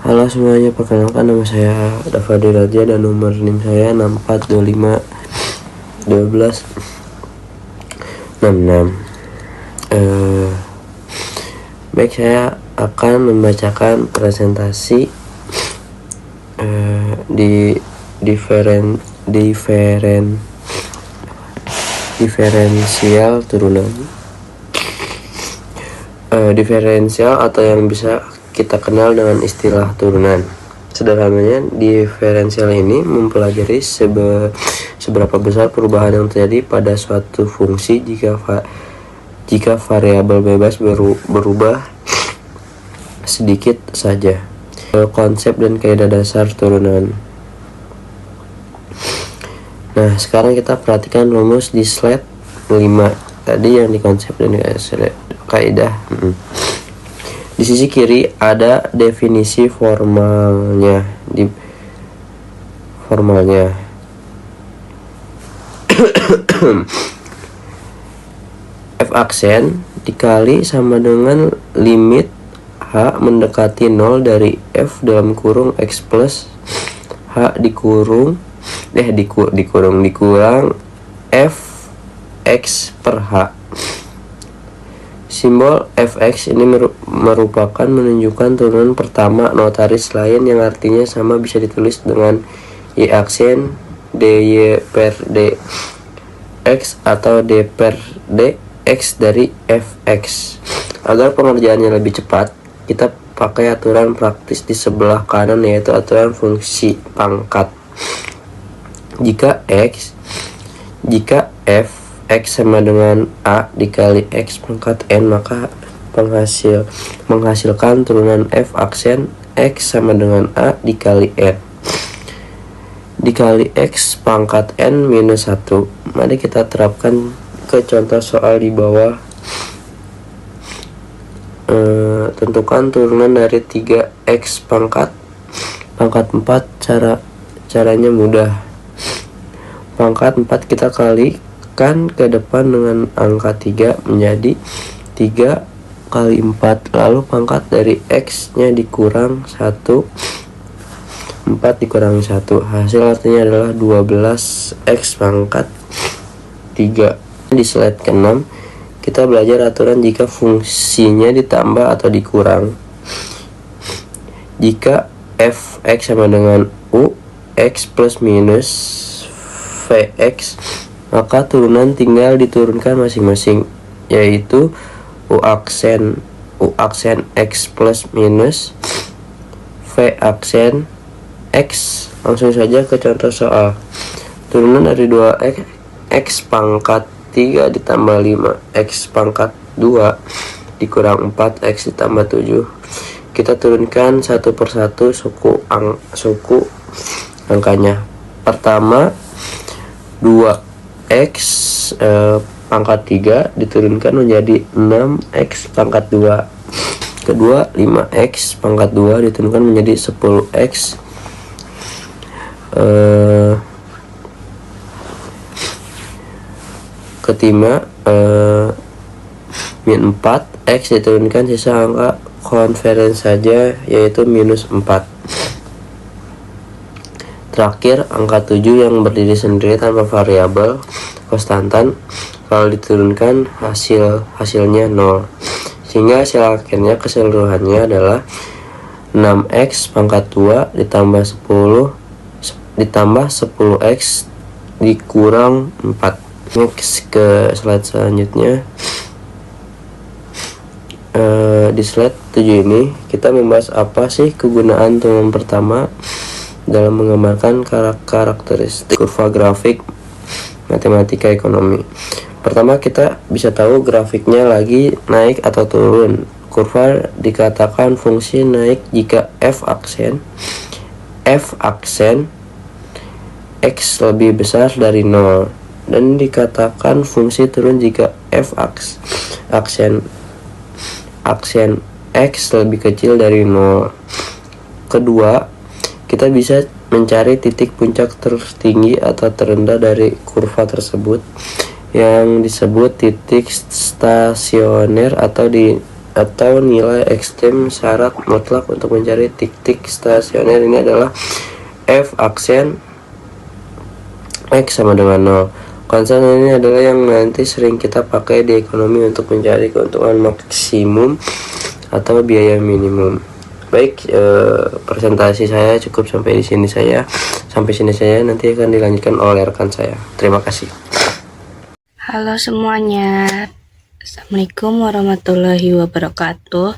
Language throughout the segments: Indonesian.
Halo semuanya, perkenalkan nama saya Dafadi Raja dan nomor NIM saya 64251266. Baik, saya akan membacakan presentasi di diferensial turunan. Diferensial atau yang bisa kita kenal dengan istilah turunan. Sederhananya, diferensial ini mempelajari seberapa besar perubahan yang terjadi pada suatu fungsi jika variabel bebas berubah sedikit saja. Konsep dan kaidah dasar turunan. Nah, sekarang kita perhatikan rumus di slide 5. Tadi yang di konsep dan kaidah. Di sisi kiri ada definisi formalnya. F aksen dikali sama dengan limit H mendekati 0 dari F dalam kurung X plus H dikurang F X per H. Simbol Fx ini merupakan menunjukkan turunan pertama notaris lain yang artinya sama, bisa ditulis dengan Y aksen dy per dx atau d per dx dari Fx. Agar pengerjaannya lebih cepat, kita pakai aturan praktis di sebelah kanan, yaitu aturan fungsi pangkat. Jika X sama dengan A dikali X pangkat N, maka menghasilkan turunan F aksen X sama dengan A dikali N dikali X pangkat N minus 1. Mari kita terapkan ke contoh soal di bawah. Tentukan turunan dari 3X pangkat 4. Caranya mudah. Pangkat 4 kita kali ke depan dengan angka 3 menjadi 3 kali 4, lalu pangkat dari X nya dikurang 1, 4 dikurangi 1, hasil artinya adalah 12X pangkat 3. Di slide ke-6 kita belajar aturan jika fungsinya ditambah atau dikurang. Jika Fx sama dengan U X plus minus Vx, maka turunan tinggal diturunkan masing-masing, yaitu U aksen X plus minus V aksen X. Langsung saja ke contoh soal. Turunan dari 2X pangkat 3 ditambah 5X pangkat 2 dikurang 4X ditambah 7. Kita turunkan satu persatu suku angkanya. Pertama, 2X pangkat 3 diturunkan menjadi 6X pangkat 2. Kedua, 5X pangkat 2 diturunkan menjadi 10X. Ketiga, min 4X diturunkan sisa angka konveren saja, yaitu minus 4. Terakhir, angka 7 yang berdiri sendiri tanpa variabel konstantan, kalau diturunkan hasilnya 0, sehingga hasil akhirnya keseluruhannya adalah 6X pangkat 2 ditambah 10X dikurang 4. Next ke slide selanjutnya. Di slide 7 ini kita membahas apa sih kegunaan turunan pertama dalam menggambarkan karakteristik kurva grafik matematika ekonomi. Pertama, kita bisa tahu grafiknya lagi naik atau turun. Kurva dikatakan fungsi naik jika F aksen X lebih besar dari 0, dan dikatakan fungsi turun jika F aksen X lebih kecil dari 0. Kedua, kita bisa mencari titik puncak tertinggi atau terendah dari kurva tersebut yang disebut titik stasioner atau atau nilai ekstrem syarat mutlak untuk mencari titik stasioner ini adalah F aksen X sama dengan 0. Konstan ini adalah yang nanti sering kita pakai di ekonomi untuk mencari keuntungan maksimum atau biaya minimum. Baik, presentasi saya cukup sampai sini saya. Nanti akan dilanjutkan oleh rekan saya. Terima kasih. Halo semuanya, Assalamualaikum warahmatullahi wabarakatuh.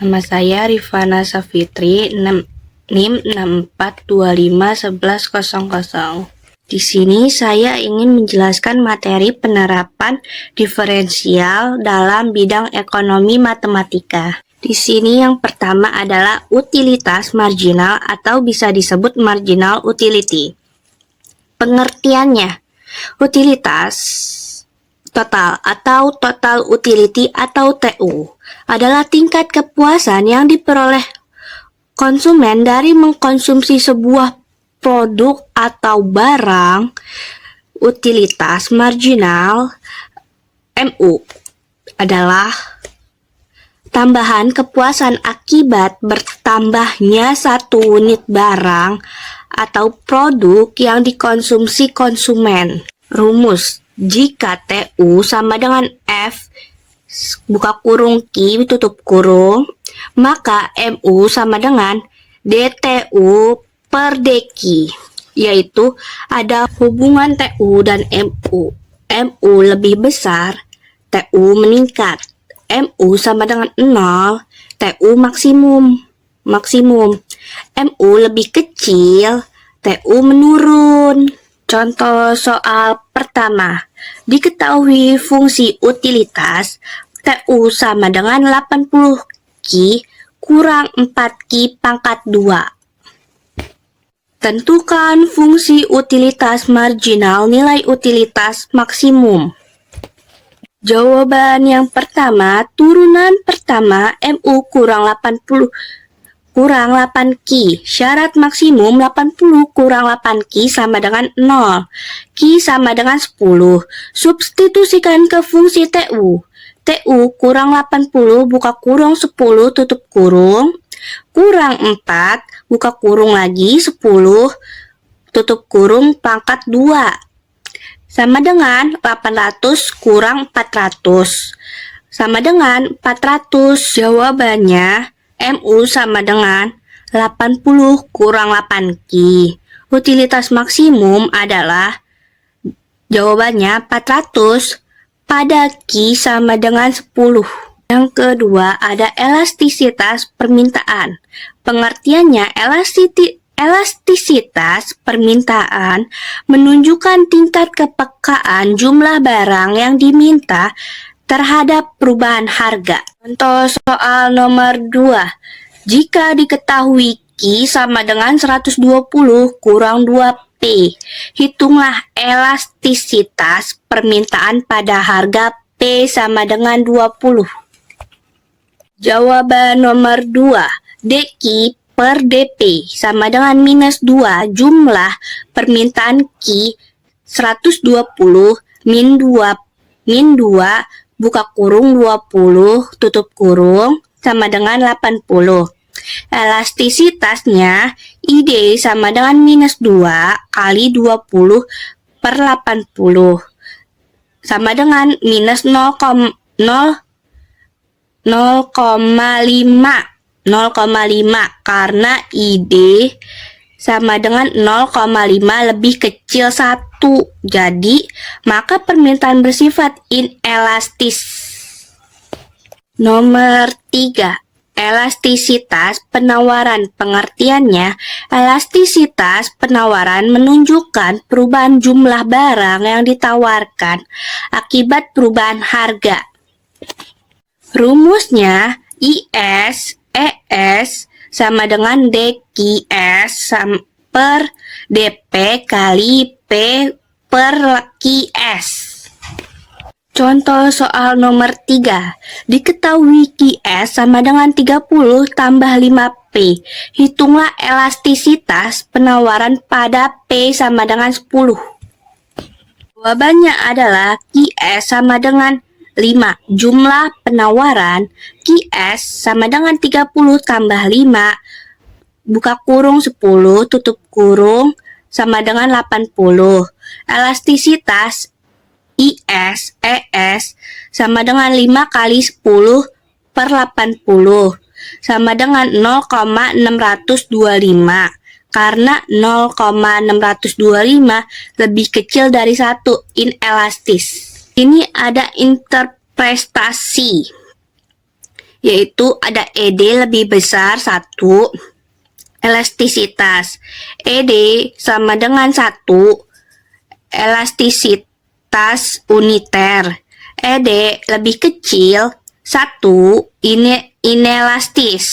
Nama saya Rifana Safitri, NIM 64251100. Di sini saya ingin menjelaskan materi penerapan diferensial dalam bidang ekonomi matematika. Di sini yang pertama adalah utilitas marginal atau bisa disebut marginal utility. Pengertiannya, utilitas total atau total utility atau TU adalah tingkat kepuasan yang diperoleh konsumen dari mengkonsumsi sebuah produk atau barang. Utilitas marginal MU adalah tambahan kepuasan akibat bertambahnya satu unit barang atau produk yang dikonsumsi konsumen. Rumus: jika TU sama dengan F buka kurung Q tutup kurung, maka MU sama dengan DTU per DQ, yaitu ada hubungan TU dan MU. MU lebih besar, TU meningkat. MU sama dengan 0, TU maksimum. MU lebih kecil, TU menurun. Contoh soal pertama, diketahui fungsi utilitas TU sama dengan 80 Q kurang 4 Q pangkat 2. Tentukan fungsi utilitas marginal nilai utilitas maksimum. Jawaban yang pertama, turunan pertama MU kurang 80 kurang 8 Q. Syarat maksimum 80 kurang 8 Q sama dengan 0. Q sama dengan 10. Substitusikan ke fungsi TU. TU kurang 80 buka kurung 10 tutup kurung. Kurang 4 buka kurung lagi 10 tutup kurung pangkat 2. Sama dengan 800 kurang 400. Sama dengan 400. Jawabannya MU sama dengan 80 kurang 8 Q. Utilitas maksimum adalah jawabannya 400 pada Q sama dengan 10. Yang kedua ada elastisitas permintaan. Pengertiannya, elastisitas permintaan menunjukkan tingkat kepekaan jumlah barang yang diminta terhadap perubahan harga. Contoh soal nomor 2. Jika diketahui Q sama dengan 120 kurang 2P, hitunglah elastisitas permintaan pada harga P sama dengan 20. Jawaban nomor 2, DQ per DP sama dengan minus 2 jumlah permintaan Q 120 min 2 buka kurung 20 tutup kurung sama dengan 80. Elastisitasnya ID sama dengan minus 2 kali 20 per 80 sama dengan minus 0,5 karena ID sama dengan 0,5 lebih kecil 1. Jadi, maka permintaan bersifat inelastis. Nomor 3. Elastisitas penawaran. Pengertiannya, elastisitas penawaran menunjukkan perubahan jumlah barang yang ditawarkan akibat perubahan harga. Rumusnya IS ES sama dengan DQS per DP kali P per QS. Contoh soal nomor 3. Diketahui QS sama dengan 30 tambah 5P. Hitunglah elastisitas penawaran pada P sama dengan 10. Jawabannya adalah QS sama dengan 5. Jumlah penawaran QS sama dengan 30 tambah 5 buka kurung 10 tutup kurung sama dengan 80. Elastisitas IS ES sama dengan 5 kali 10 per 80 sama dengan 0,625 karena 0,625 lebih kecil dari 1 inelastis. Ini ada interpretasi, yaitu ada ED lebih besar 1, elastisitas ED sama dengan 1, elastisitas uniter ED lebih kecil 1, inelastis.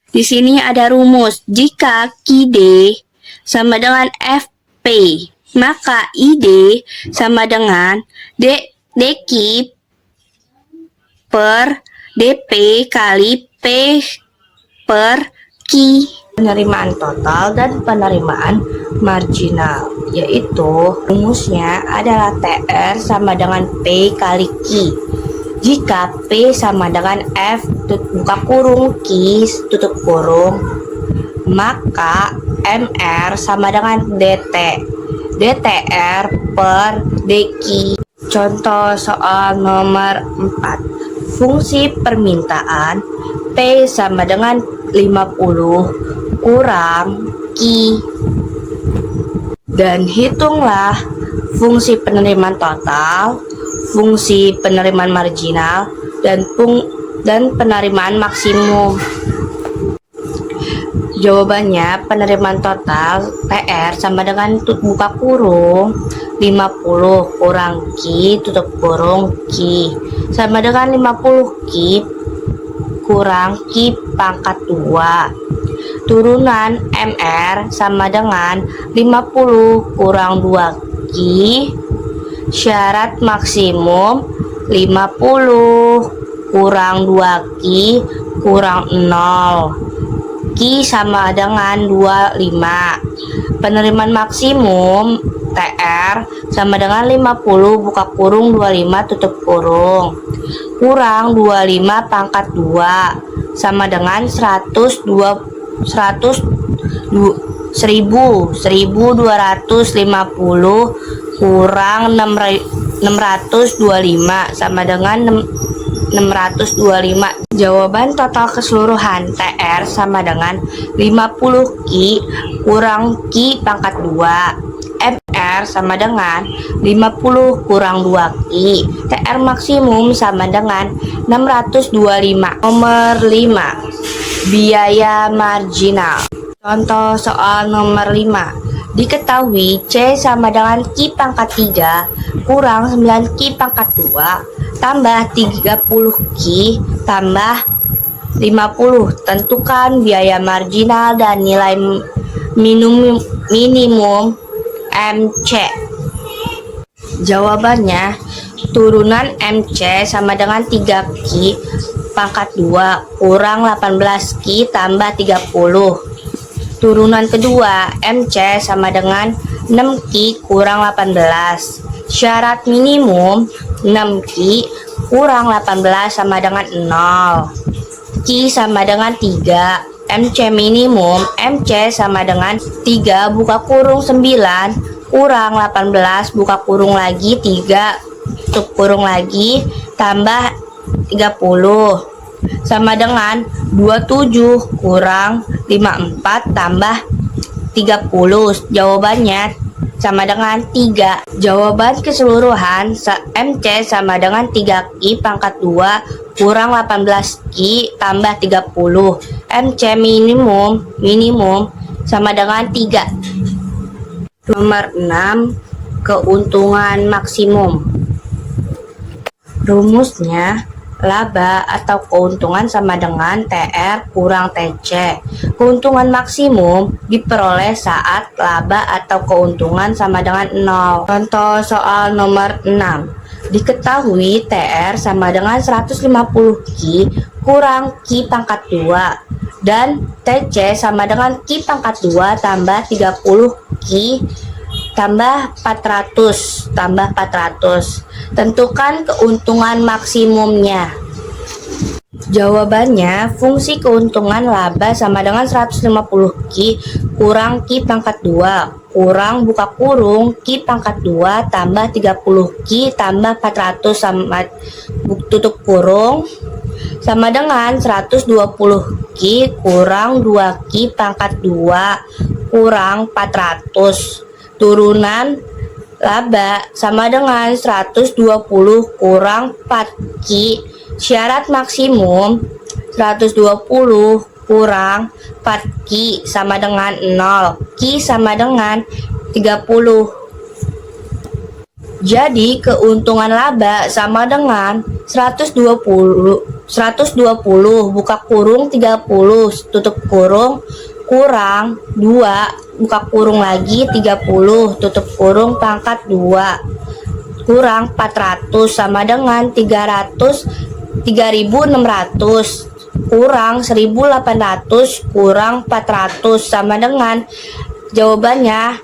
Di sini ada rumus, jika QD sama dengan FP, maka ID sama dengan DQ per DP kali P per Q. Penerimaan total dan penerimaan marginal, yaitu rumusnya adalah TR sama dengan P kali Q. Jika P sama dengan F buka kurung Q tutup kurung, maka MR sama dengan DT DTR per DQ. Contoh soal nomor 4. Fungsi permintaan P sama dengan 50 kurang Q. Dan hitunglah fungsi penerimaan total, fungsi penerimaan marginal, dan penerimaan maksimum. Jawabannya, penerimaan total PR sama dengan buka kurung 50 kurang Q tutup kurung Q sama dengan 50 Q kurang Q pangkat 2. Turunan MR sama dengan 50 kurang 2 Q. Syarat maksimum 50 kurang 2 Q kurang 0. Q sama dengan 25. Penerimaan maksimum TR sama dengan 50 buka kurung 25 tutup kurung kurang 25 pangkat 2 sama dengan 1250 kurang 625 sama dengan 625. Jawaban total keseluruhan TR sama dengan 50 Q kurang Q pangkat 2. MR sama dengan 50 kurang 2 Q. TR maksimum sama dengan 625. Nomor 5. Biaya marginal. Contoh soal nomor 5. Diketahui C sama dengan Q pangkat 3 kurang 9 Q pangkat 2 tambah 30 Q tambah 50. Tentukan biaya marginal dan nilai minimum MC. Jawabannya, turunan MC sama dengan 3 Q pangkat 2 kurang 18 Q tambah 30. Turunan kedua, MC sama dengan 6 Q kurang 18. Syarat minimum 6 Q kurang 18 sama dengan 0. Q sama dengan 3. MC minimum MC sama dengan 3 buka kurung 9 kurang 18 buka kurung lagi 3 tutup kurung lagi tambah 30 sama dengan 27 kurang 54 tambah 30. Jawabannya sama dengan 3. Jawaban keseluruhan MC sama dengan 3 Q pangkat 2 kurang 18 Q tambah 30. MC minimum sama dengan 3. Nomor 6. Keuntungan maksimum. Rumusnya, laba atau keuntungan sama dengan TR kurang TC. Keuntungan maksimum diperoleh saat laba atau keuntungan sama dengan 0. Contoh soal nomor 6. Diketahui TR sama dengan 150 Q kurang Q pangkat 2 dan TC sama dengan Q pangkat 2 tambah 30 Q tambah 400. Tentukan keuntungan maksimumnya. Jawabannya, fungsi keuntungan laba sama dengan 150 Ki kurang Ki pangkat 2 kurang buka kurung Ki pangkat 2 tambah 30 Ki tambah 400 sama tutup kurung sama dengan 120 Ki kurang 2 Ki pangkat 2 kurang 400. Turunan laba sama dengan 120 kurang 4 Ki. Syarat maksimum 120 kurang 4 Ki sama dengan 0. Ki sama dengan 30. Jadi keuntungan laba sama dengan 120 buka kurung 30 tutup kurung kurang 2 buka kurung lagi 30 tutup kurung pangkat 2 kurang 400 sama dengan 3.600 kurang 1.800 kurang 400 sama dengan jawabannya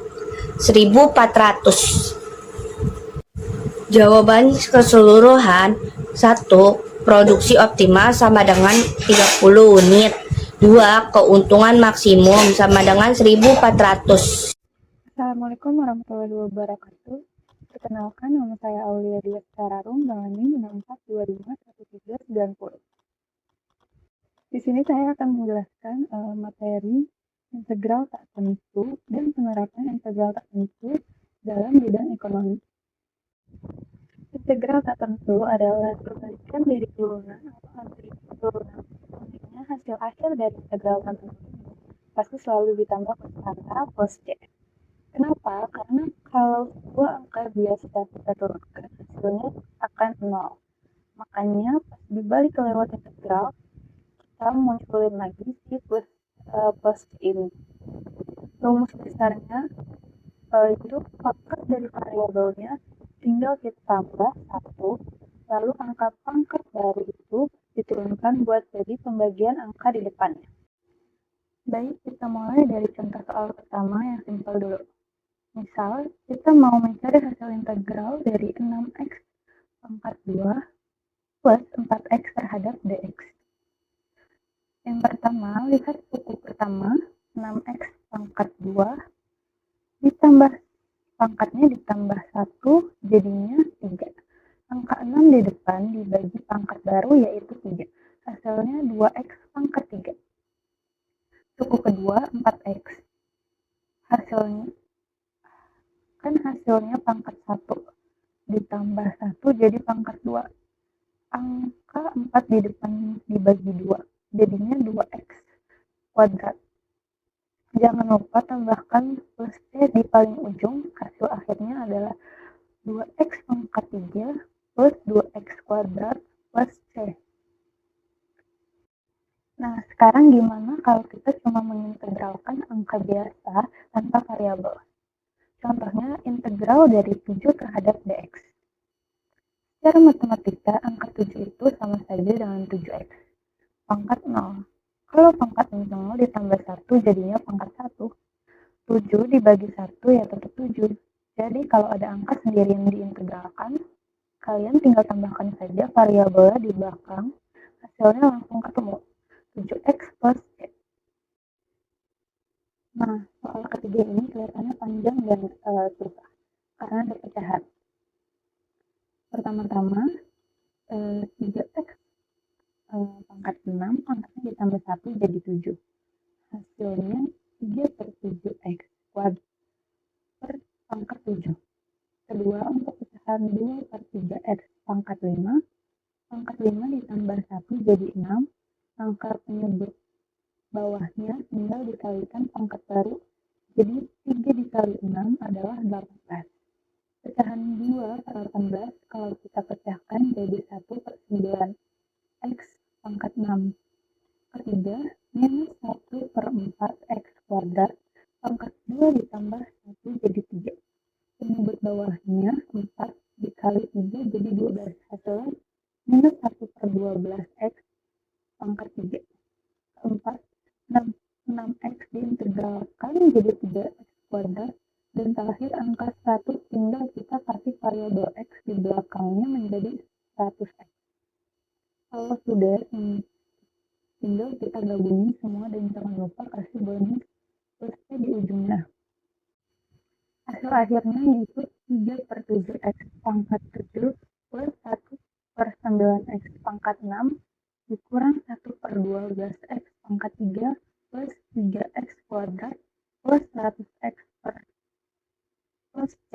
1.400. Jawaban keseluruhan 1. Produksi optimal sama dengan 30 unit. 2. Keuntungan maksimum sama dengan 1.400. Assalamualaikum warahmatullahi wabarakatuh. Perkenalkan, nama saya Aulia Dia Cararum dengan NIM 64251390. Di sini saya akan menjelaskan materi integral tak tentu dan penerapan integral tak tentu dalam bidang ekonomi. Integral tak tentu adalah kebalikan dari turunan atau antri turunan. Artinya hasil akhir dari integral tak tentu pasti selalu ditambah konstanta plus C. Kenapa? Karena kalau dua angka biasa kita turunkan, hasilnya akan 0. Makanya pas dibalik lewat integral, kita munculin lagi si plus ini. Rumus besarnya itu pangkat dari variabelnya tinggal kita tambah 1, lalu angka pangkat baru itu diturunkan buat jadi pembagian angka di depannya. Baik, kita mulai dari contoh soal pertama yang simpel dulu. Misal, kita mau mencari hasil integral dari 6x pangkat 2 plus 4x terhadap dx. Yang pertama, lihat suku pertama, 6x pangkat 2 ditambah pangkatnya ditambah 1 jadinya 3. Angka 6 di depan dibagi pangkat baru yaitu 3. Hasilnya 2x pangkat 3. Suku kedua 4x. Hasilnya pangkat 1 ditambah 1 jadi pangkat 2. Angka 4 di depan dibagi 2 jadinya 2x kuadrat. Jangan lupa tambahkan plus C di paling ujung. Hasil akhirnya adalah 2x pangkat 3 plus 2x kuadrat plus C. Nah, sekarang gimana kalau kita cuma mengintegralkan angka biasa tanpa variabel? Contohnya integral dari 7 terhadap dx. Secara matematika, angka 7 itu sama saja dengan 7x. Pangkat 0. Kalau pangkat 0 ditambah 1 jadinya pangkat 1. 7 dibagi 1 ya tetap 7. Jadi kalau ada angka sendiri yang diintegralkan, kalian tinggal tambahkan saja variabelnya di belakang, hasilnya langsung ketemu. 7x plus C. Nah, soal ketiga ini kelihatannya panjang dan susah karena ada pecahan. Pertama-tama 3x pangkat 6 pangkatnya ditambah 1 jadi 7. Hasilnya 3 per 7x kuadrat per pangkat 7. Kedua, untuk pecahan 2 per 3x pangkat 5. Pangkat 5 ditambah 1 jadi 6. Angka penyebut bawahnya tinggal dikalikan pangkat baru. Jadi 3 dikali 6 adalah 18. Pecahan 2 per 18 kalau kita pecahkan jadi 1 per 9 x pangkat 6. Ketiga, minus 1 per 4 x kuadrat pangkat 2 ditambah 1 jadi 3. Penyebut bawahnya 4 dikali 3 jadi 12. Hasilnya minus 1 per 12 x pangkat 3. Keempat, 6x diintegralkan jadi 3x kuadrat dan terakhir angka variabel X di belakangnya menjadi 100X. Kalau sudah, tinggal kita gabungin semua dan jangan lupa kasih bonus plusnya di ujungnya. Hasil akhirnya yaitu 3/7X pangkat 7 plus 1/9X pangkat 6 dikurang 1/12X pangkat 3 plus 3X kuadrat plus 100X plus C.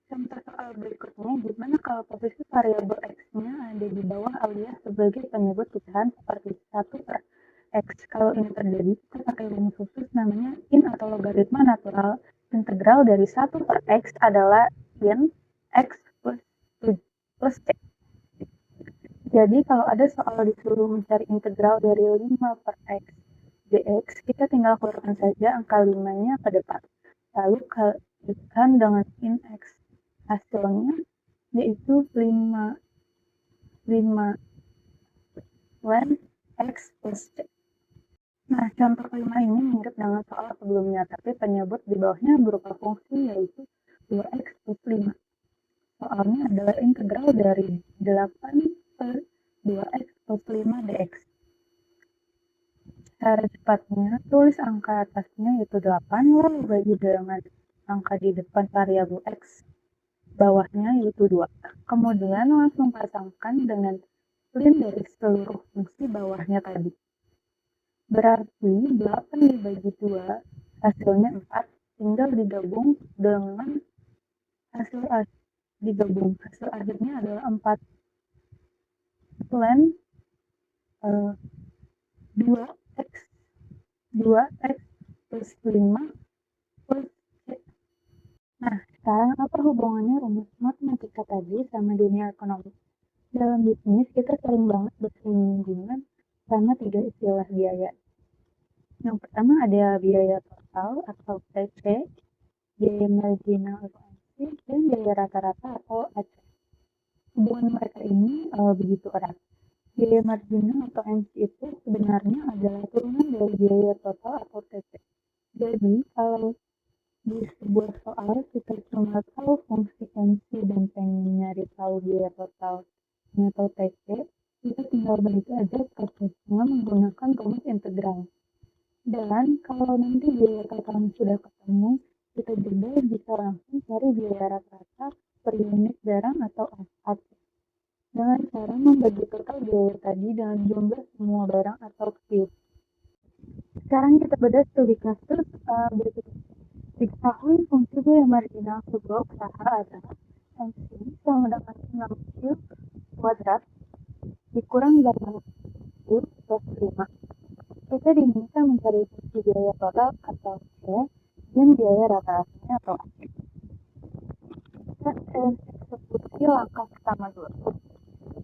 Contoh soal berikutnya, gimana kalau posisi variabel X-nya ada di bawah alias sebagai penyebut pecahan seperti 1/X. Kalau ini terjadi, kita pakai rumus khusus namanya in atau logaritma natural. Integral dari 1/X adalah in X plus C. Jadi kalau ada soal disuruh mencari integral dari 5/X dx, kita tinggal keluarkan saja angka 5-nya ke depan. Lalu kalikan dengan in X. Hasilnya yaitu 5 when X plus C. Nah, contoh kelima ini mirip dengan soal sebelumnya, tapi penyebut di bawahnya berupa fungsi yaitu 2X plus 5. Soalnya adalah integral dari 8/2X plus 5 dx. Cara cepatnya, tulis angka atasnya yaitu 8, lalu bagi dengan angka di depan variabel X bawahnya yaitu 2. Kemudian langsung pasangkan dengan ln dari seluruh fungsi bawahnya tadi. Berarti 8 dibagi 2 hasilnya 4, tinggal digabung dengan hasil akhirnya adalah 4 ln 2x plus 5 plus C. Nah, sekarang apa hubungannya rumus matematika tadi sama dunia ekonomi? Dalam bisnis, kita sering banget bersinggungan sama 3 istilah biaya. Yang pertama ada biaya total atau TC, biaya marginal atau MC, dan biaya rata-rata atau AC. Hubungan mereka ini begitu erat. Biaya marginal atau MC itu sebenarnya adalah turunan dari biaya total atau TC. Jadi, kalau di sebuah soal kita cuma tahu fungsi MC dan pengen nyari tahu biaya total atau TC, kita tinggal balik aja prosesnya menggunakan rumus integral. Dan kalau nanti biaya total sudah ketemu, kita juga bisa langsung cari biaya rata-rata per unit barang atau AC dengan cara membagi total biaya tadi dengan jumlah semua barang atau Q. Sekarang kita bedah studi kasus berikutnya. Diketahui fungsi biaya marginal sebuah usaha adalah MC sama dengan 6Q kuadrat dikurang 8Q plus 5. Kita diminta mencari fungsi biaya total atau C dan biaya rata-ratanya atau AC. Kita eksekusi langkah pertama dulu.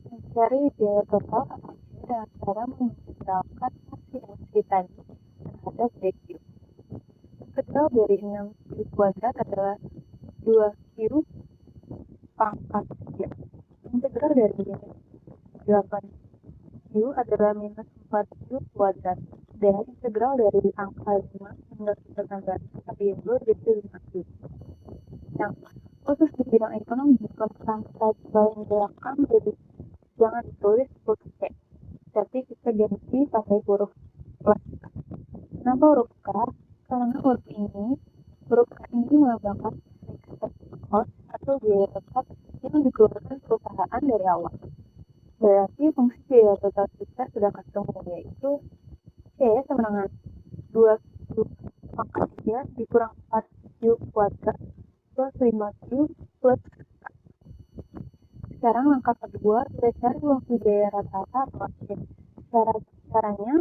Mencari biaya total atau C dengan cara mengintegralkan fungsi MC tadi terhadap DQ. Integral dari 6Q kuadrat adalah 2Q pangkat 3. Integral dari 8Q adalah minus 4Q kuadrat. Dan integral dari angka 5 hingga kita tambahkan variabel jadi 5Q. Nah, khusus di bidang ekonomi, konstanta paling belakang jadi jangan ditulis huruf C, tapi kita ganti pakai huruf plus. Kenapa huruf K? Karena huruf K ini melambangkan expected cost atau biaya tetap yang dikeluarkan perusahaan dari awal. Berarti fungsi biaya total kita sudah ketemu, yaitu C sama dengan 2Q pangkat 3 dikurang 4Q kuadrat plus 5Q plus K. Sekarang langkah kedua, kita cari fungsi biaya rata-rata atau AC. Caranya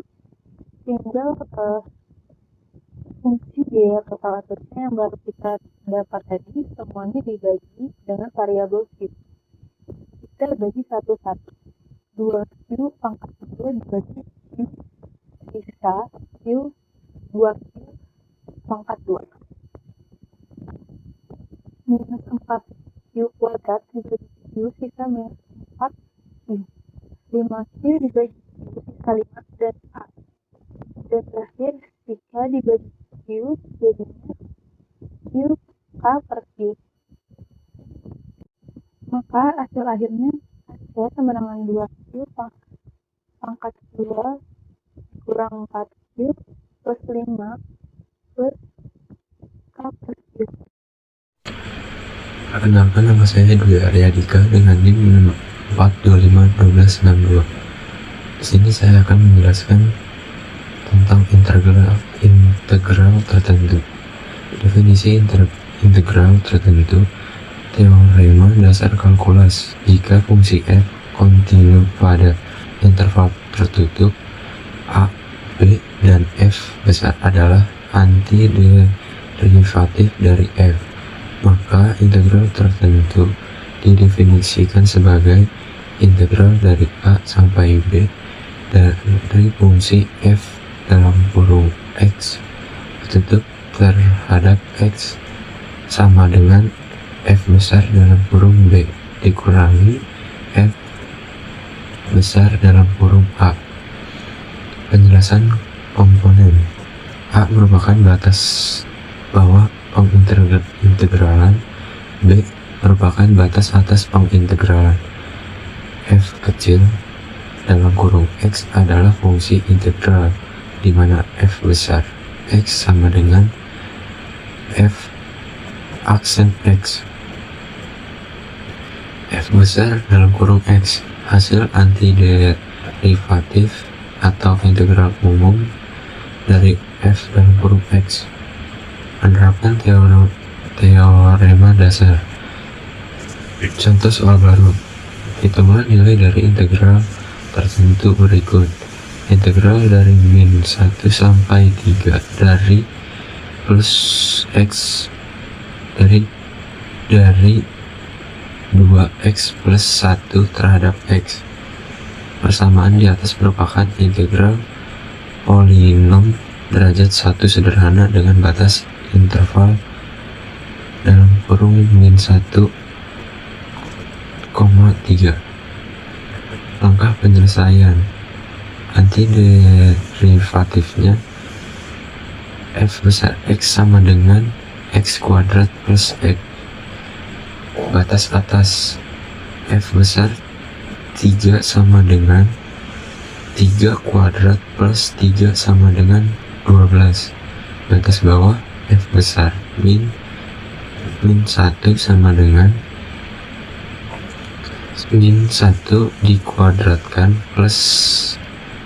tinggal fungsi biaya total atau C yang baru kita dapat tadi semuanya dibagi dengan variabel Q. Kita bagi satu-satu. 2Q pangkat 2 dibagi Q sisa Q 2Q pangkat 2. Minus 4Q kuadrat dibagi Q sisa minus 4Q. 5Q dibagi Q sisa 5 dan A. Dan terakhir jika dibagi Q jadinya Q K per Q. Maka hasil akhirnya AC sama dengan 2Q pangkat 2 kurang 4Q plus 5 plus K plus Q. Kenapa nama saya Dwi Aryadika dengan NIM 4251262. Di sini saya akan menjelaskan tentang integral tertentu. Definisi integral tertentu. Teorema dasar kalkulus. Jika fungsi f kontinu pada interval tertutup a, b, dan f besar adalah antiderivatif dari f, maka integral tertentu didefinisikan sebagai integral dari a sampai b dari fungsi f dalam kurung x tertutup terhadap x sama dengan f besar dalam kurung b dikurangi f besar dalam kurung a. Penjelasan komponen. A merupakan batas bawah pengintegralan, b merupakan batas atas pengintegralan. F kecil dalam kurung x adalah fungsi integral, di mana f besar x sama dengan f aksen x. F besar dalam kurung x hasil antiderivatif atau integral umum dari f dalam kurung x. Menerapkan teorema dasar. Contoh soal baru. Hitunglah nilai dari integral tertentu berikut. Integral dari min 1 sampai 3 dari plus x dari 2x plus 1 terhadap x. Persamaan di atas merupakan integral polinom derajat 1 sederhana dengan batas interval dalam kurung min 1,3. Langkah penyelesaian. Antiderivatifnya f besar x sama dengan x kuadrat plus x. Batas atas f besar 3 sama dengan 3 kuadrat plus 3 sama dengan 12. Batas bawah f besar min 1 sama dengan min 1 dikuadratkan plus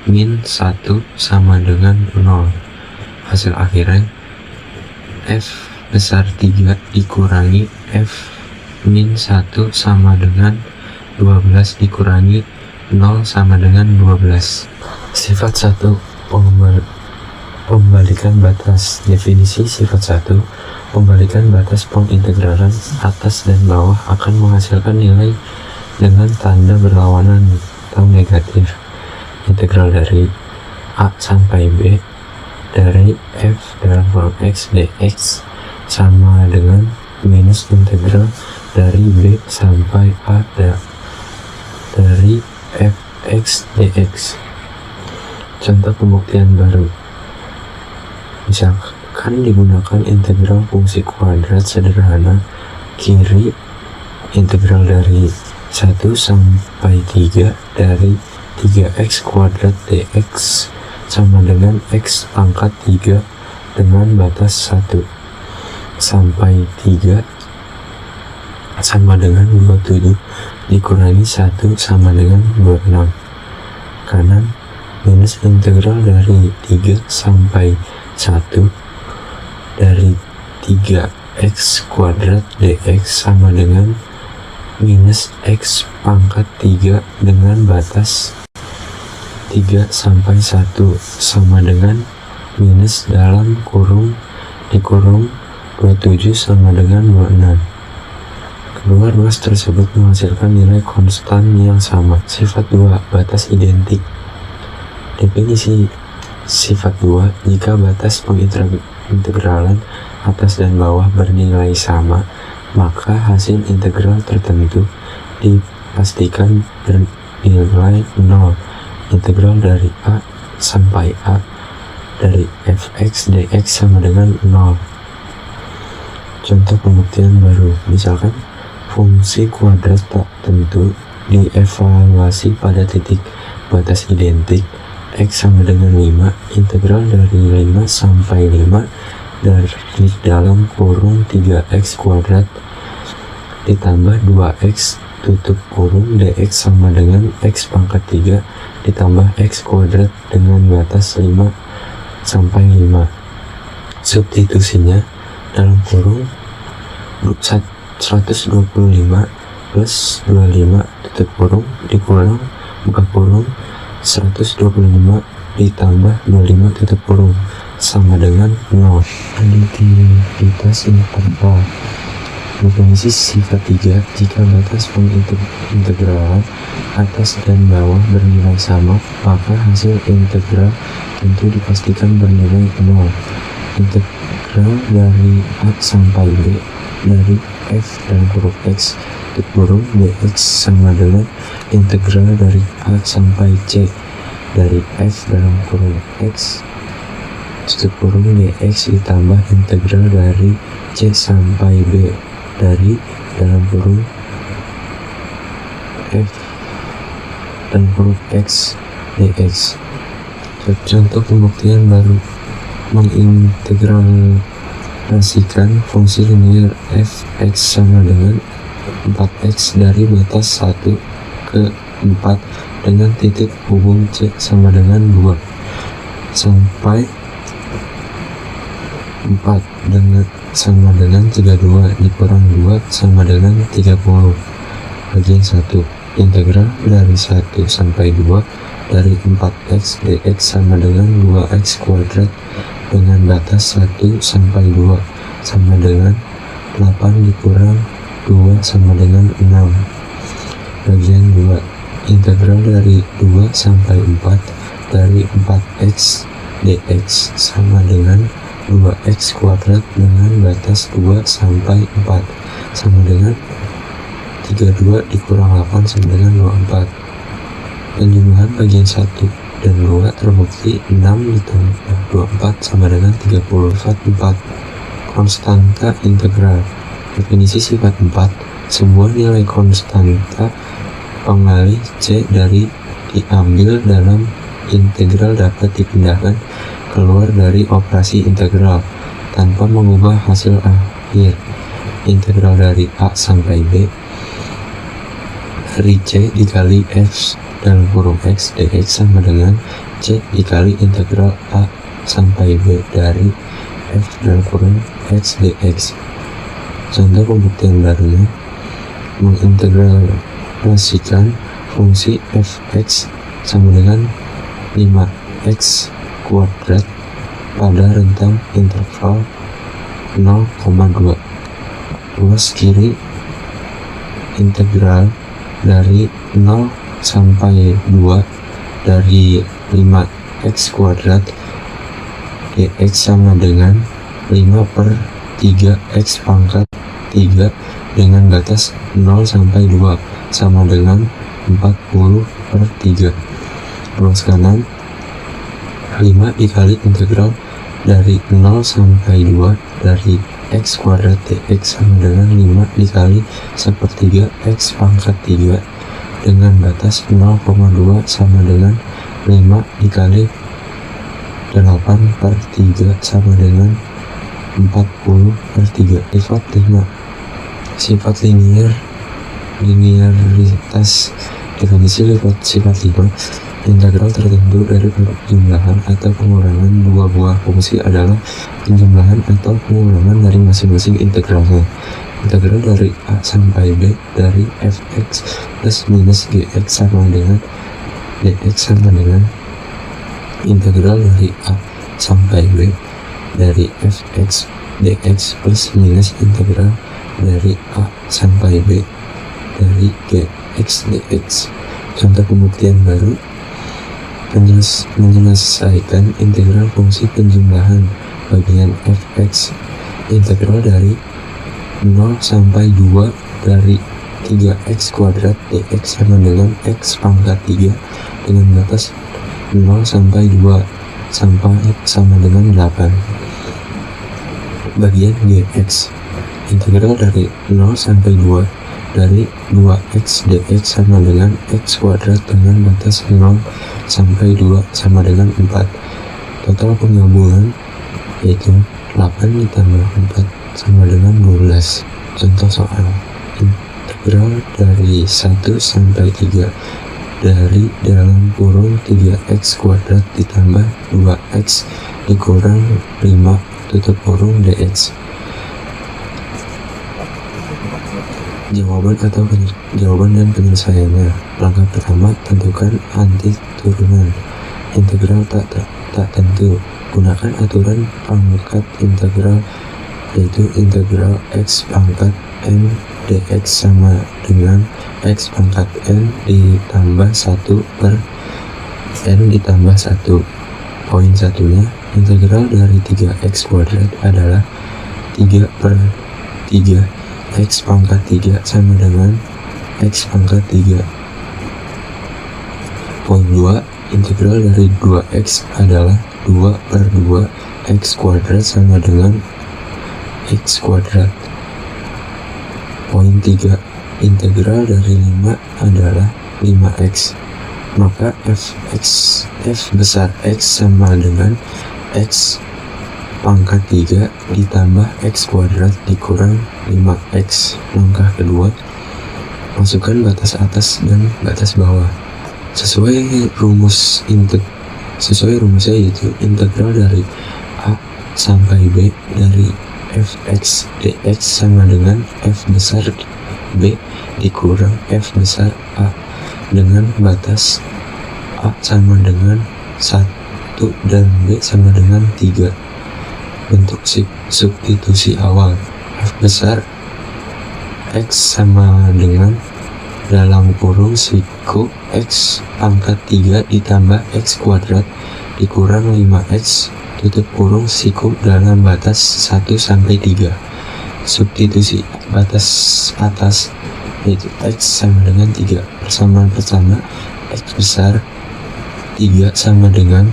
min 1 sama dengan 0. Hasil akhirnya f besar 3 dikurangi f min 1 sama dengan 12 dikurangi 0 sama dengan 12. Sifat 1. Pembalikan batas. Definisi sifat 1. Pembalikan batas pengintegralan atas dan bawah akan menghasilkan nilai dengan tanda berlawanan atau negatif. Integral dari a sampai b dari f dalam kurung x dx sama dengan minus integral dari b sampai a dari fx dx. Contoh pembuktian baru. Misalkan digunakan integral fungsi kuadrat sederhana, kiri integral dari 1 sampai 3 dari 3x kuadrat dx sama dengan x pangkat 3 dengan batas 1 sampai 3 sama dengan 27 dikurangi 1 sama dengan 26. Kanan minus integral dari 3 sampai 1 dari 3x kuadrat dx sama dengan minus x pangkat 3 dengan batas 3 sampai 1 sama dengan minus dalam kurung dikurung 27 sama dengan 26. Kedua ruas tersebut menghasilkan nilai konstan yang sama. Sifat 2. Batas identik. Definisi sifat 2. Jika batas pengintegralan atas dan bawah bernilai sama, maka hasil integral tertentu dipastikan bernilai 0. Integral dari a sampai a dari fx dx sama dengan 0. Contoh pembuktian baru. Misalkan fungsi kuadrat tak tentu dievaluasi pada titik batas identik X sama dengan 5, integral dari 5 sampai 5 dari dalam kurung 3x kuadrat ditambah 2x tutup kurung dx sama dengan x pangkat 3 ditambah x kuadrat dengan batas 5 sampai 5. Substitusinya dalam kurung 125 plus 25 tutup kurung dikurang buka kurung 125 ditambah 25 tutup kurung sama dengan 0. Aditivitas interval. Definisi sifat 3, jika batas pengintegralan atas dan bawah bernilai sama, maka hasil integral tentu dipastikan bernilai 0. Integral dari A sampai B dari f dan huruf x tutup kurung dx sama dengan integral dari A sampai c dari f dalam kurung x tutup kurung dx ditambah integral dari c sampai b dari dalam kurung f dan huruf x dx. Contoh pembuktian baru: mengintegrasikan fungsi linear f(x) sama dengan 4x dari batas 1 ke 4 dengan titik hubung c sama dengan 2 sampai 4 dengan sama dengan 32 dikurang 2 sama dengan 30. Bagian 1, integral dari 1 sampai 2 dari 4x dx sama dengan 2x kuadrat dengan batas 1 sampai 2 sama dengan 8 dikurang 2 sama dengan 6. Bagian 2, integral dari 2 sampai 4 dari 4x dx sama dengan 2x kuadrat dengan batas 2 sampai 4 sama dengan 32 dikurang 8 sama dengan 24. Penjumlahan bagian 1 dan 2 terbukti 6 ditambah 24 sama dengan 30. Sifat 4, konstanta integral. Definisi sifat 4, sebuah nilai konstanta pengalih c dari diambil dalam integral dapat dipindahkan keluar dari operasi integral tanpa mengubah hasil akhir. Integral dari A sampai B dari C dikali F dalam kurung X dx sama dengan C dikali integral A sampai B dari F dalam kurung X dx. Contoh pembuktian barunya: mengintegrasikan fungsi f(x) sama dengan 5x kuadrat pada rentang interval 0,2. Ruas kiri integral dari 0 sampai 2 dari 5x kuadrat dx sama dengan 5/3x pangkat 3 dengan batas 0 sampai 2 sama dengan 40/3. Ruas kanan 5 dikali integral dari 0 sampai 2 dari x kuadrat dx sama dengan 5 dikali 1/3 x pangkat 3 dengan batas 0,2 sama dengan 5 dikali 8/3 sama dengan 40/3. Sifat 5, sifat linearitas. Definisi sifat 5, integral tertentu dari penjumlahan atau pengurangan dua buah fungsi adalah penjumlahan atau pengurangan dari masing-masing integralnya. Integral dari A sampai B dari fx plus minus gx sama dengan dx sama dengan integral dari A sampai B dari fx dx plus minus integral dari A sampai B dari gx dx. Contoh pembuktian baru: menyelesaikan integral fungsi penjumlahan bagian fx. Integral dari 0 sampai 2 dari 3x kuadrat dx sama dengan x pangkat 3 dengan batas 0 sampai 2 sampai sama dengan 8. Bagian gx. Integral dari 0 sampai 2 dari 2x dx sama dengan x kuadrat dengan batas 0 sampai 2 sama dengan 4. Total penggabungan yaitu 8 ditambah 4 sama dengan 12. Contoh soal, integral dari 1 sampai 3 dari dalam kurung 3x kuadrat ditambah 2x dikurang 5 tutup kurung dx. Jawaban dan penyelesaiannya. Langkah pertama, tentukan anti turunan integral tak tentu. Gunakan aturan pangkat integral, yaitu integral x pangkat n dx sama dengan x pangkat n ditambah 1 per n ditambah 1. Poin satunya, integral dari 3x kuadrat adalah 3 per 3. X pangkat 3 sama dengan X pangkat 3. Poin 2, integral dari 2x adalah 2 per 2 X kuadrat sama dengan X kuadrat. Poin 3, integral dari 5 adalah 5x. Maka f besar X sama dengan X pangkat 3 ditambah X kuadrat dikurang 5x. Langkah kedua, masukkan batas atas dan batas bawah sesuai rumusnya, yaitu integral dari A sampai B dari fx dx sama dengan f besar B dikurang f besar A dengan batas A sama dengan 1 dan B sama dengan 3. Bentuk substitusi awal, f besar x sama dengan dalam kurung siku x pangkat 3 ditambah x kuadrat dikurang 5x tutup kurung siku dalam batas 1 sampai 3. Substitusi batas atas, yaitu x sama dengan 3. Persamaan pertama, x besar 3 sama dengan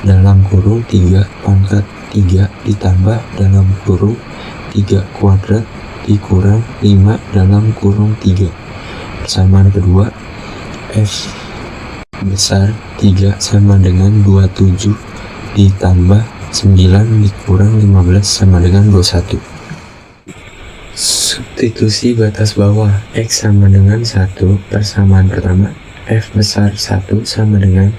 dalam kurung 3 pangkat 3 ditambah dalam kurung 3 kuadrat dikurang 5 dalam kurung 3. Persamaan kedua, f besar 3 sama dengan 27 ditambah 9 dikurang 15 sama dengan 21. Substitusi batas bawah, x sama dengan 1. Persamaan pertama, f besar 1 sama dengan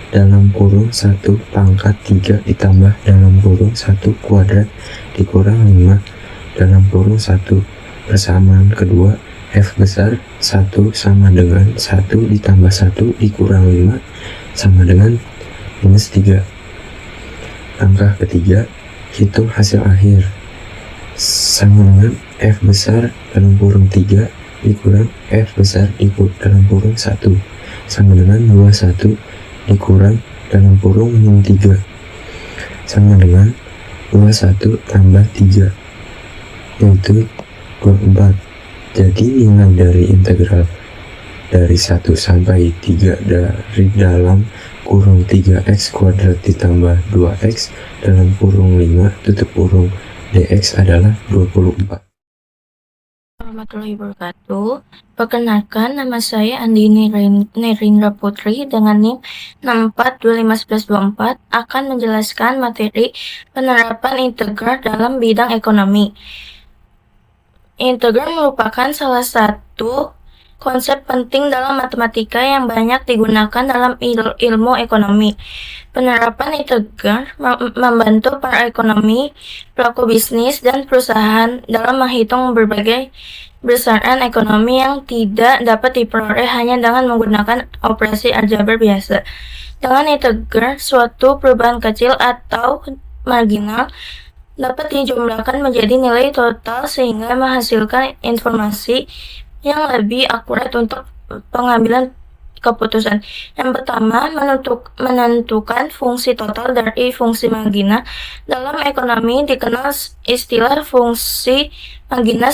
dalam kurung 1 pangkat 3 ditambah dalam kurung 1 kuadrat dikurang 5 dalam kurung 1. Persamaan kedua, f besar 1 sama dengan 1 ditambah 1 dikurang 5 sama dengan minus 3. Langkah ketiga, hitung hasil akhir. Sama dengan f besar dalam kurung 3 dikurang f besar dalam kurung 1 sama dengan 21 dikurang dalam kurung min 3 sama dengan 21 tambah 3, yaitu 24. Jadi nilai dari integral dari 1 sampai 3 dari dalam kurung 3x kuadrat ditambah 2x dalam kurung 5 tutup kurung dx adalah 24. Warahmatullahi wabarakatuh. Perkenalkan, nama saya Andini Nerindra Putri dengan NIM 64251124 akan menjelaskan materi penerapan integral dalam bidang ekonomi. Integral merupakan salah satu konsep penting dalam matematika yang banyak digunakan dalam ilmu ekonomi. Penerapan integral membantu para ekonomi, pelaku bisnis, dan perusahaan dalam menghitung berbagai besaran ekonomi yang tidak dapat diperoleh hanya dengan menggunakan operasi aljabar biasa. Dengan integral, suatu perubahan kecil atau marginal dapat dijumlahkan menjadi nilai total sehingga menghasilkan informasi yang lebih akurat untuk pengambilan keputusan. Yang pertama, menentukan fungsi total dari fungsi marginal. Dalam ekonomi dikenal istilah fungsi marginal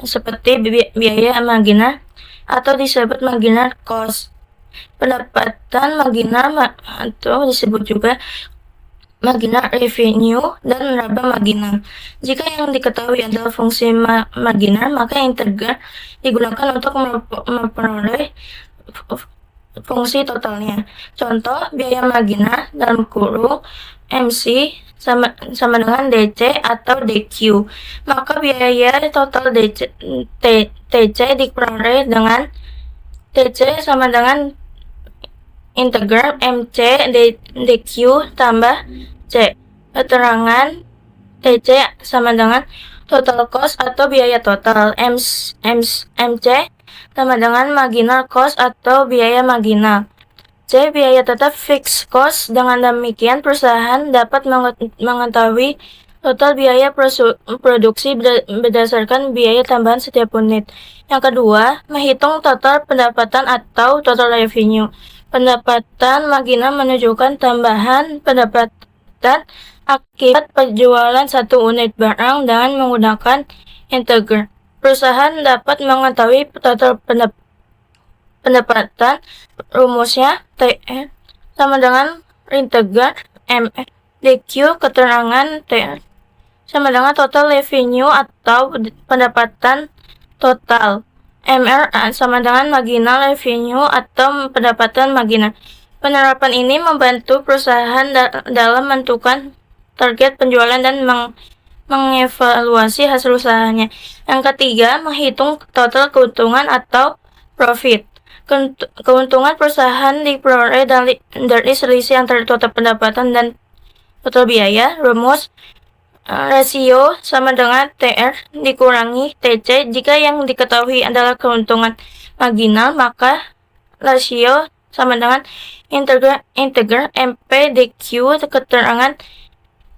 seperti biaya marginal atau disebut marginal cost. Pendapatan marginal atau disebut juga marginal revenue, dan laba marginal. Jika yang diketahui adalah fungsi marginal, maka integral digunakan untuk memperoleh fungsi totalnya. Contoh, biaya marginal dalam kurung MC sama dengan DC atau DQ. Maka biaya total TC diperoleh dengan TC sama dengan integral MC DQ tambah C. Keterangan TC sama dengan total cost atau biaya total. MC sama dengan marginal cost atau biaya marginal. C. Biaya tetap fixed cost. Dengan demikian, perusahaan dapat mengetahui total biaya produksi berdasarkan biaya tambahan setiap unit. Yang kedua, menghitung total pendapatan atau total revenue. Pendapatan marginal menunjukkan tambahan pendapatan akibat penjualan satu unit barang dengan menggunakan integral. Perusahaan dapat mengetahui total pendapatan. Rumusnya TR sama dengan integral MR DQ. Keterangan TR sama dengan total revenue atau pendapatan total. MR sama dengan marginal revenue atau pendapatan marginal. Penerapan ini membantu perusahaan dalam menentukan target penjualan dan mengevaluasi hasil usahanya. Yang ketiga, menghitung total keuntungan atau profit. Keuntungan perusahaan diperoleh dari selisih antara total pendapatan dan total biaya. Rumus rasio sama dengan TR dikurangi TC. Jika yang diketahui adalah keuntungan marginal, maka rasio sama dengan integral MP DQ. Keterangan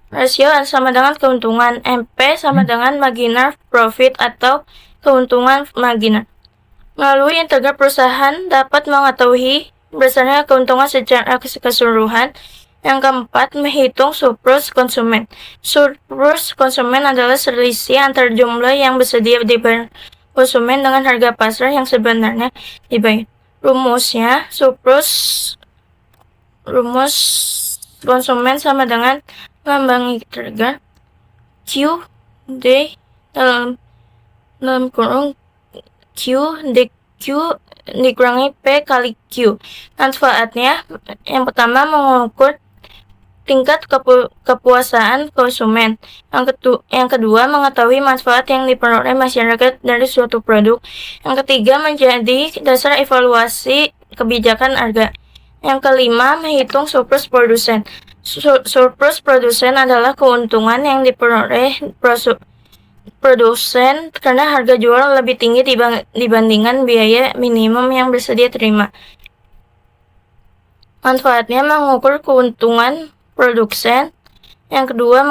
rasio sama dengan keuntungan. MP sama dengan marginal profit atau keuntungan marginal. Melalui integral, perusahaan dapat mengetahui besarnya keuntungan secara keseluruhan. Yang keempat, menghitung surplus konsumen. Surplus konsumen adalah selisih antara jumlah yang bersedia dibayar konsumen dengan harga pasar yang sebenarnya dibayar. Rumusnya, rumus konsumen sama dengan lambang integral Q D dalam kurung Q DQ dikurangi P kali Q. Manfaatnya, yang pertama, mengukur tingkat kepuasan konsumen. Yang kedua, mengetahui manfaat yang diperoleh masyarakat dari suatu produk. Yang ketiga, menjadi dasar evaluasi kebijakan harga. Yang kelima, menghitung surplus produsen. Surplus produsen adalah keuntungan yang diperoleh produsen karena harga jual lebih tinggi dibandingkan biaya minimum yang bersedia terima. Manfaatnya, mengukur keuntungan produsen. Yang kedua,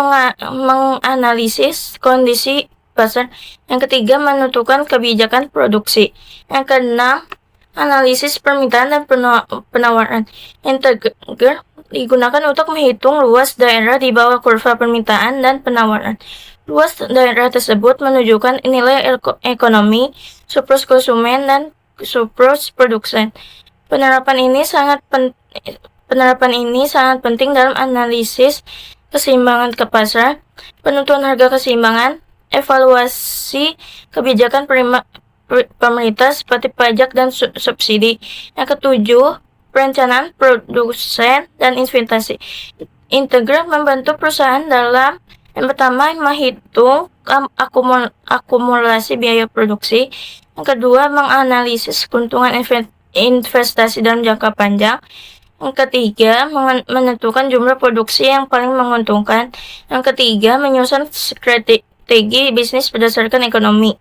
menganalisis kondisi pasar. Yang ketiga, menentukan kebijakan produksi. Yang keenam, analisis permintaan dan penawaran. Integral digunakan untuk menghitung luas daerah di bawah kurva permintaan dan penawaran. Luas daerah tersebut menunjukkan nilai ekonomi, surplus konsumen, dan surplus produsen. Penerapan ini sangat penting dalam analisis keseimbangan ke pasar, penentuan harga keseimbangan, evaluasi kebijakan pemerintah seperti pajak dan subsidi. Yang ketujuh, perencanaan produsen dan investasi. Integral membantu perusahaan dalam yang pertama, menghitung akumulasi biaya produksi. Yang kedua, menganalisis keuntungan investasi dalam jangka panjang. Yang ketiga, menentukan jumlah produksi yang paling menguntungkan. Yang ketiga, menyusun strategi bisnis berdasarkan ekonomi.